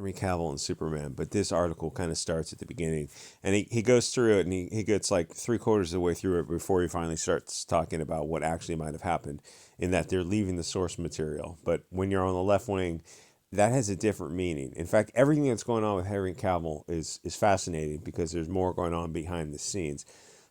Henry Cavill and Superman, but this article kind of starts at the beginning, and he goes through it, and he gets like three-quarters of the way through it before he finally starts talking about what actually might have happened, in that they're leaving the source material. But when you're on the left wing, that has a different meaning. In fact, everything that's going on with Henry Cavill is fascinating because there's more going on behind the scenes.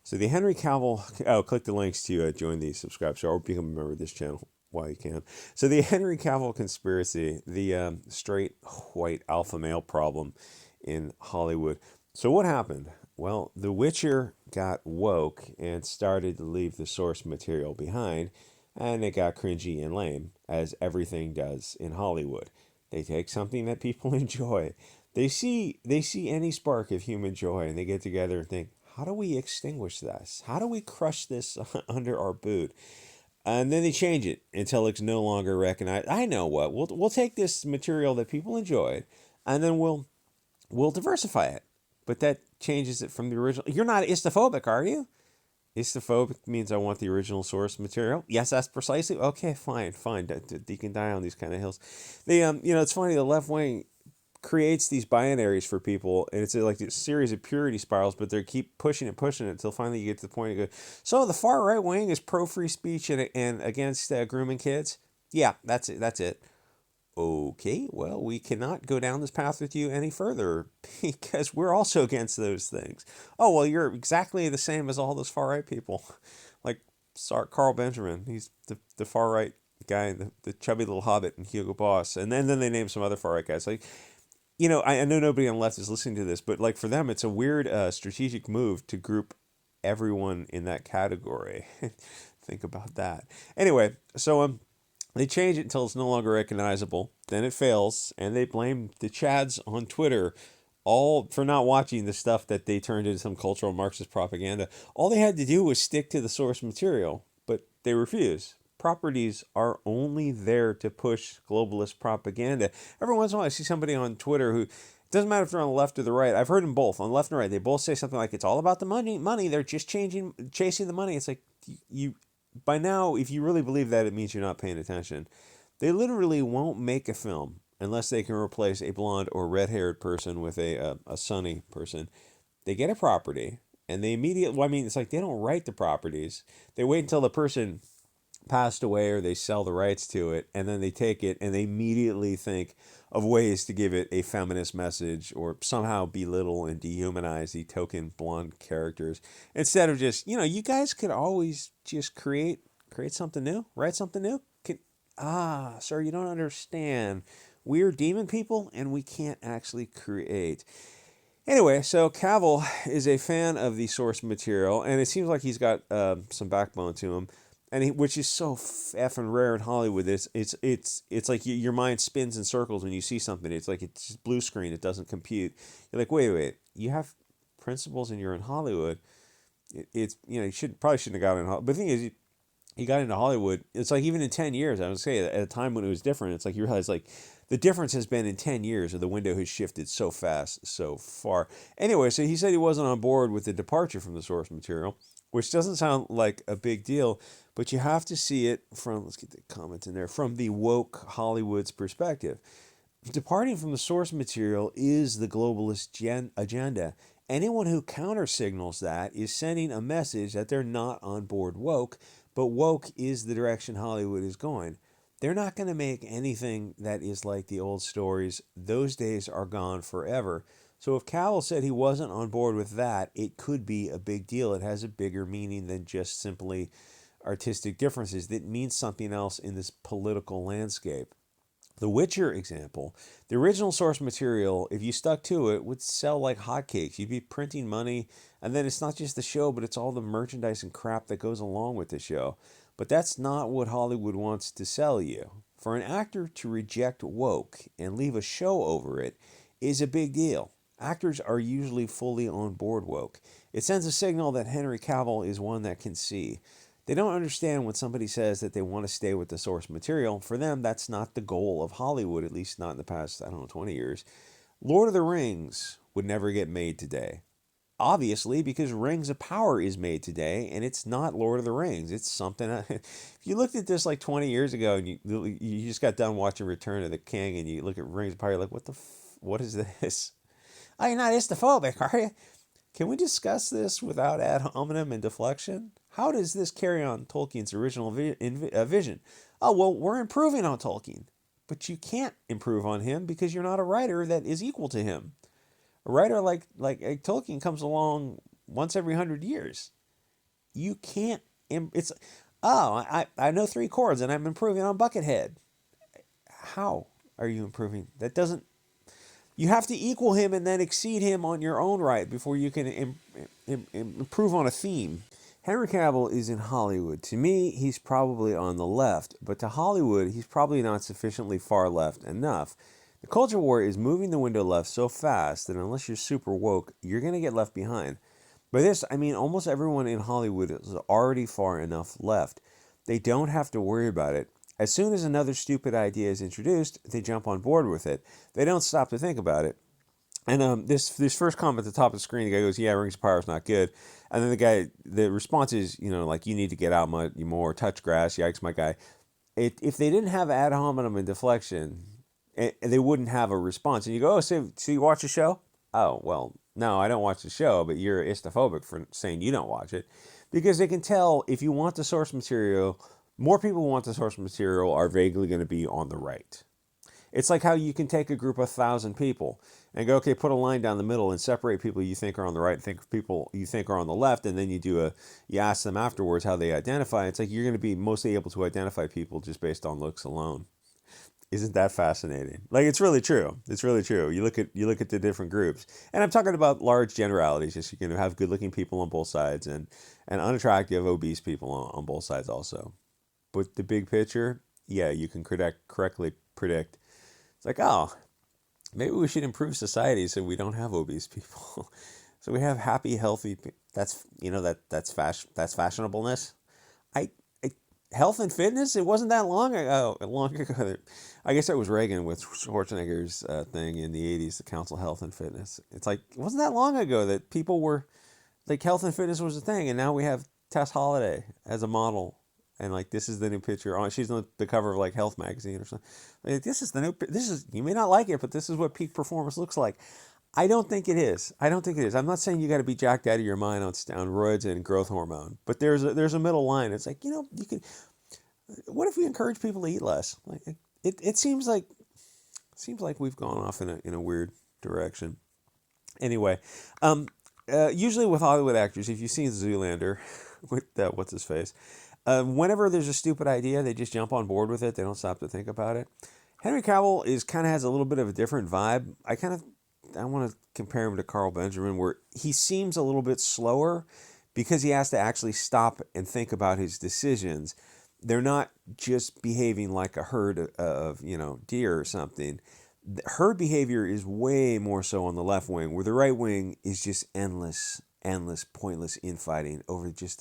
So the Henry Cavill, click the links to join the subscribe show or become a member of this channel while you can. So the Henry Cavill conspiracy, the straight white alpha male problem in Hollywood. So what happened? Well, The Witcher got woke and started to leave the source material behind, and it got cringy and lame, as everything does in Hollywood. They take something that people enjoy. They see any spark of human joy, and they get together and think, how do we extinguish this? How do we crush this under our boot? And then they change it until it's no longer recognized. I know what. We'll take this material that people enjoyed, and then we'll diversify it. But that changes it from the original. You're not istophobic, are you? Istophobic means I want the original source material. Yes, that's precisely. Okay, fine. You can die on these kind of hills. It's funny. The left wing creates these binaries for people, and it's like a series of purity spirals, but they keep pushing it until finally you get to the point you go, so the far right wing is pro free speech and against grooming kids. Yeah, that's it. Okay, well, we cannot go down this path with you any further because we're also against those things. Oh, well, you're exactly the same as all those far right people. Like Carl Benjamin, he's the far right guy, the chubby little hobbit and Hugo Boss. And then they name some other far right guys. Like, I know nobody on the left is listening to this, but like for them, it's a weird strategic move to group everyone in that category. Think about that. Anyway, so they change it until it's no longer recognizable. Then it fails, and they blame the Chads on Twitter all for not watching the stuff that they turned into some cultural Marxist propaganda. All they had to do was stick to the source material, but they refuse. Properties are only there to push globalist propaganda. Every once in a while, I see somebody on Twitter who, it doesn't matter if they're on the left or the right. I've heard them both, on the left and right. They both say something like, it's all about the money. They're just chasing the money. It's like, you, by now, if you really believe that, it means you're not paying attention. They literally won't make a film unless they can replace a blonde or red-haired person with a sunny person. They get a property, and they immediately, it's like they don't write the properties. They wait until the person passed away or they sell the rights to it, and then they take it and they immediately think of ways to give it a feminist message or somehow belittle and dehumanize the token blonde characters, instead of just, you guys could always just create something new, write something new. Sir, you don't understand. We're demon people and we can't actually create. Anyway, so Cavill is a fan of the source material, and it seems like he's got some backbone to him, and which is so effing rare in Hollywood. It's like your mind spins in circles when you see something. It's like it's just blue screen. It doesn't compute. You're like, wait. You have principles, and you're in Hollywood. It's you probably shouldn't have gotten in Hollywood. But the thing is, he got into Hollywood. It's like even in 10 years, I would say at a time when it was different, it's like you realize like the difference has been in 10 years, or the window has shifted so fast, so far. Anyway, so he said he wasn't on board with the departure from the source material, which doesn't sound like a big deal, but you have to see it from, let's get the comment in there, from the woke Hollywood's perspective. Departing from the source material is the globalist agenda. Anyone who countersignals that is sending a message that they're not on board woke, but woke is the direction Hollywood is going. They're not going to make anything that is like the old stories. Those days are gone forever. So if Cavill said he wasn't on board with that, it could be a big deal. It has a bigger meaning than just simply artistic differences. It means something else in this political landscape. The Witcher example, the original source material, if you stuck to it, would sell like hotcakes. You'd be printing money, and then it's not just the show, but it's all the merchandise and crap that goes along with the show. But that's not what Hollywood wants to sell you. For an actor to reject woke and leave a show over it is a big deal. Actors are usually fully on board woke. It sends a signal that Henry Cavill is one that can see. They don't understand when somebody says that they want to stay with the source material. For them, that's not the goal of Hollywood, at least not in the past, 20 years. Lord of the Rings would never get made today. Obviously, because Rings of Power is made today, and it's not Lord of the Rings. It's something. If you looked at this like 20 years ago, and you just got done watching Return of the King, and you look at Rings of Power, you're like, what the What is this? Oh, you're not istophobic, are you? Can we discuss this without ad hominem and deflection? How does this carry on Tolkien's original vision? Oh, well, we're improving on Tolkien. But you can't improve on him because you're not a writer that is equal to him. A writer like Tolkien comes along once every 100 years. You can't. It's I know 3 chords and I'm improving on Buckethead. How are you improving? That doesn't. You have to equal him and then exceed him on your own right before you can improve on a theme. Henry Cavill is in Hollywood. To me, he's probably on the left, but to Hollywood, he's probably not sufficiently far left enough. The culture war is moving the window left so fast that unless you're super woke, you're going to get left behind. By this, I mean almost everyone in Hollywood is already far enough left. They don't have to worry about it. As soon as another stupid idea is introduced, they jump on board with it. They don't stop to think about it. And this first comment at the top of the screen, the guy goes, "Yeah, Rings of Power is not good." And then the response is, like, "You need to get out more, touch grass." Yikes, my guy. If they didn't have ad hominem and deflection, they wouldn't have a response. And you go, "Oh, so you watch the show?" "Oh, well, no, I don't watch the show, but you're istophobic for saying you don't watch it." Because they can tell if you want the source material, more people who want the source material are vaguely going to be on the right. It's like how you can take a group of 1,000 people and go, okay, put a line down the middle and separate people you think are on the right and think people you think are on the left, and then you ask them afterwards how they identify. It's like you're going to be mostly able to identify people just based on looks alone. Isn't that fascinating? Like, it's really true. It's really true. You look at the different groups, and I'm talking about large generalities. Just you're going to have good-looking people on both sides and unattractive, obese people on both sides also. But the big picture, yeah, you can correctly predict. It's like, oh, maybe we should improve society so we don't have obese people. So we have happy, healthy. That's that's fashionableness. I health and fitness. It wasn't that long ago. I guess it was Reagan with Schwarzenegger's thing in the '80s, the Council of Health and Fitness. It's like it wasn't that long ago that people were like health and fitness was a thing, and now we have Tess Holliday as a model. And like, this is the new picture. She's on the cover of like Health magazine or something. Like, you may not like it, but this is what peak performance looks like. I don't think it is. I'm not saying you got to be jacked out of your mind on roids and growth hormone, but there's a middle line. It's like, you can. What if we encourage people to eat less? Like, it seems like we've gone off in a weird direction. Anyway, usually with Hollywood actors, if you've seen Zoolander with what's his face. Whenever there's a stupid idea, they just jump on board with it. They don't stop to think about it. Henry Cavill has a little bit of a different vibe. I want to compare him to Carl Benjamin, where he seems a little bit slower because he has to actually stop and think about his decisions. They're not just behaving like a herd of deer or something. Herd behavior is way more so on the left wing, where the right wing is just endless, pointless infighting over just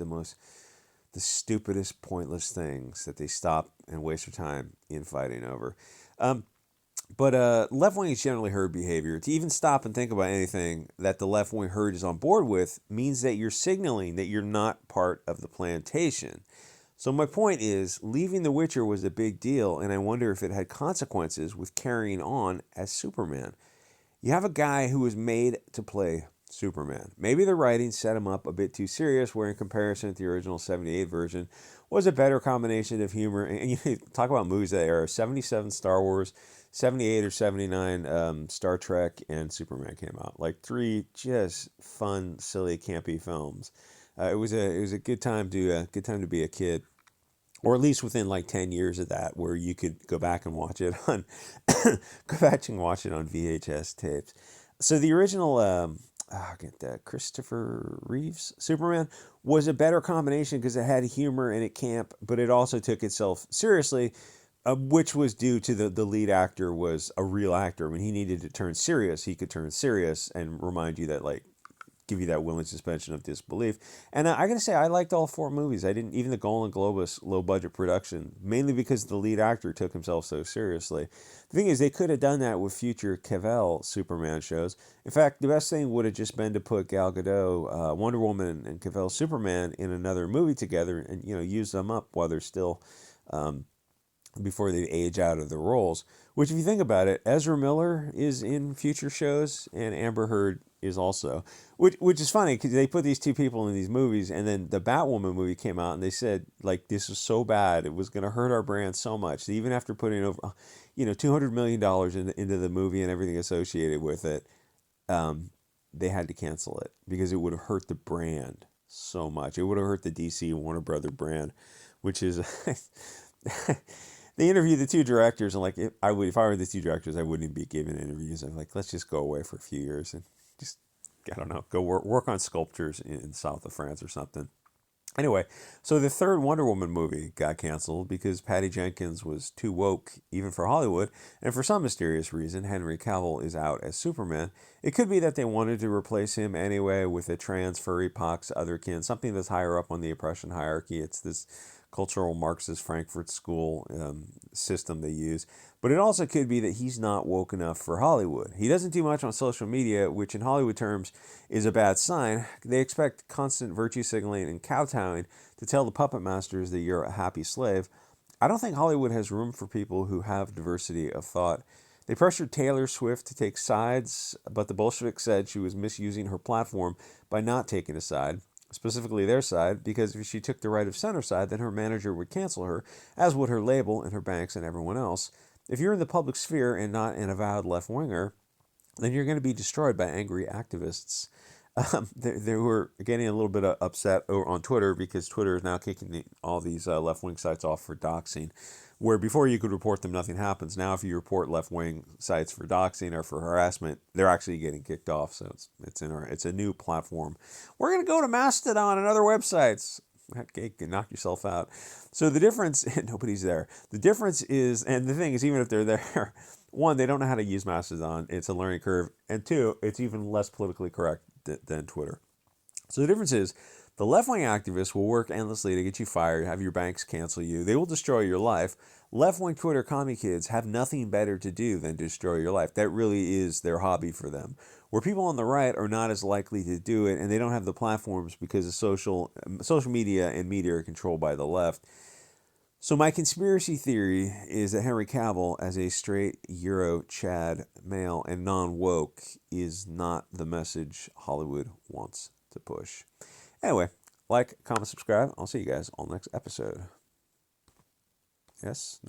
the stupidest, pointless things that they stop and waste their time infighting over. But left wing is generally herd behavior. To even stop and think about anything that the left wing herd is on board with means that you're signaling that you're not part of the plantation. So my point is, leaving The Witcher was a big deal, and I wonder if it had consequences with carrying on as Superman. You have a guy who was made to play Superman. Maybe the writing set him up a bit too serious, where in comparison to the original 78 version was a better combination of humor. And you talk about movies that era: 77 Star Wars, 78 or 79 Star Trek, and Superman came out. Like 3 just fun, silly, campy films. It was a good time to be a kid, or at least within like 10 years of that, where you could go back and watch it on VHS tapes. So the original Christopher Reeve's Superman was a better combination because it had humor and it camp, but it also took itself seriously, which was due to the lead actor was a real actor. When he needed to turn serious, he could turn serious and remind you that, like, give you that willing suspension of disbelief. And I gotta say, I liked all 4 movies. I didn't, even the Golden Globus low budget production, mainly because the lead actor took himself so seriously. The thing is, they could have done that with future Cavill Superman shows. In fact, the best thing would have just been to put Gal Gadot, Wonder Woman, and Cavill Superman in another movie together, and use them up while they're still before they age out of the roles. Which, if you think about it, Ezra Miller is in future shows, and Amber Heard is also. Which is funny because they put these two people in these movies, and then the Batwoman movie came out, and they said like this was so bad, it was going to hurt our brand so much. That even after putting over, $200 million into the movie and everything associated with it, um, they had to cancel it because it would have hurt the brand so much. It would have hurt the DC Warner Brother brand, which is. They interviewed the two directors, and like if I were the two directors, I wouldn't be giving interviews. I'm like, let's just go away for a few years and just, I don't know, go work on sculptures in south of France or something. Anyway, so the third Wonder Woman movie got canceled because Patty Jenkins was too woke even for Hollywood, and for some mysterious reason, Henry Cavill is out as Superman. It could be that they wanted to replace him anyway with a trans furry pox otherkin, something that's higher up on the oppression hierarchy. It's this cultural Marxist Frankfurt School system they use. But it also could be that he's not woke enough for Hollywood. He doesn't do much on social media, which in Hollywood terms is a bad sign. They expect constant virtue signaling and kowtowing to tell the puppet masters that you're a happy slave. I don't think Hollywood has room for people who have diversity of thought. They pressured Taylor Swift to take sides, but the Bolsheviks said she was misusing her platform by not taking a side, specifically their side, because if she took the right of center side, then her manager would cancel her, as would her label and her banks and everyone else. If you're in the public sphere and not an avowed left-winger, then you're going to be destroyed by angry activists. They were getting a little bit upset over on Twitter because Twitter is now kicking all these left-wing sites off for doxing. Where before you could report them, nothing happens. Now, if you report left-wing sites for doxing or for harassment, they're actually getting kicked off. So it's a new platform. We're going to go to Mastodon and other websites. Okay, knock yourself out. So the difference, nobody's there. The difference is, and the thing is, even if they're there, one, they don't know how to use Mastodon. It's a learning curve. And two, it's even less politically correct than Twitter. So the difference is, the left-wing activists will work endlessly to get you fired, have your banks cancel you. They will destroy your life. Left-wing Twitter commie kids have nothing better to do than destroy your life. That really is their hobby for them. Where people on the right are not as likely to do it, and they don't have the platforms because of social media and media are controlled by the left. So my conspiracy theory is that Henry Cavill, as a straight Euro Chad male and non-woke, is not the message Hollywood wants to push. Anyway, like, comment, subscribe. I'll see you guys on the next episode. Yes? No?